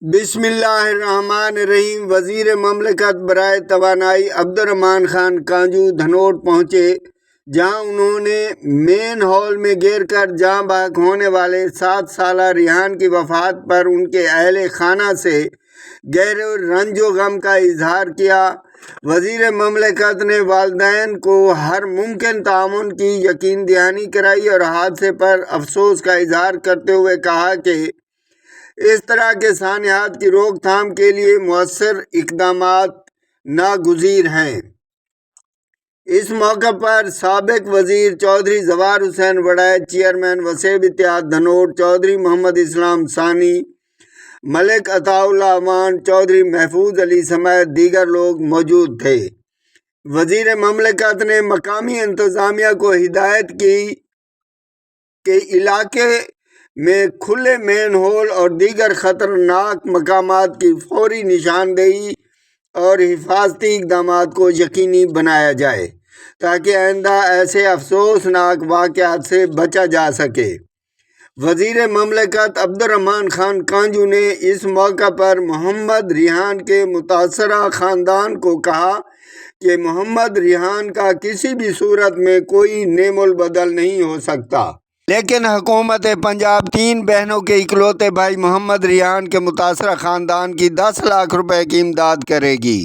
بسم اللہ الرحمن الرحیم۔ وزیر مملکت برائے توانائی عبدالرحمان خان کانجو دھنوٹ پہنچے، جہاں انہوں نے مین ہال میں گھیر کر جاں بحق ہونے والے 7 سالہ ریحان کی وفات پر ان کے اہل خانہ سے گہرے رنج و غم کا اظہار کیا۔ وزیر مملکت نے والدین کو ہر ممکن تعاون کی یقین دہانی کرائی اور حادثے پر افسوس کا اظہار کرتے ہوئے کہا کہ اس طرح کے سانحات کی روک تھام کے لیے مؤثر اقدامات ناگزیر ہیں۔ اس موقع پر سابق وزیر چودھری زوار حسین وڑائچ، چیئرمین وسیب اتحاد دھنوٹ چودھری محمد اسلام ثانی، ملک عطا اللہ اعوان، چودھری محفوظ علی سمیت دیگر لوگ موجود تھے۔ وزیر مملکت نے مقامی انتظامیہ کو ہدایت کی کہ علاقے میں کھلے مین ہول اور دیگر خطرناک مقامات کی فوری نشاندہی اور حفاظتی اقدامات کو یقینی بنایا جائے تاکہ آئندہ ایسے افسوسناک واقعات سے بچا جا سکے۔ وزیر مملکت عبدالرحمان خان کانجو نے اس موقع پر محمد ریحان کے متاثرہ خاندان کو کہا کہ محمد ریحان کا کسی بھی صورت میں کوئی نعم البدل نہیں ہو سکتا، لیکن حکومت پنجاب 3 بہنوں کے اکلوتے بھائی محمد ریحان کے متاثرہ خاندان کی 10 لاکھ روپے کی امداد کرے گی۔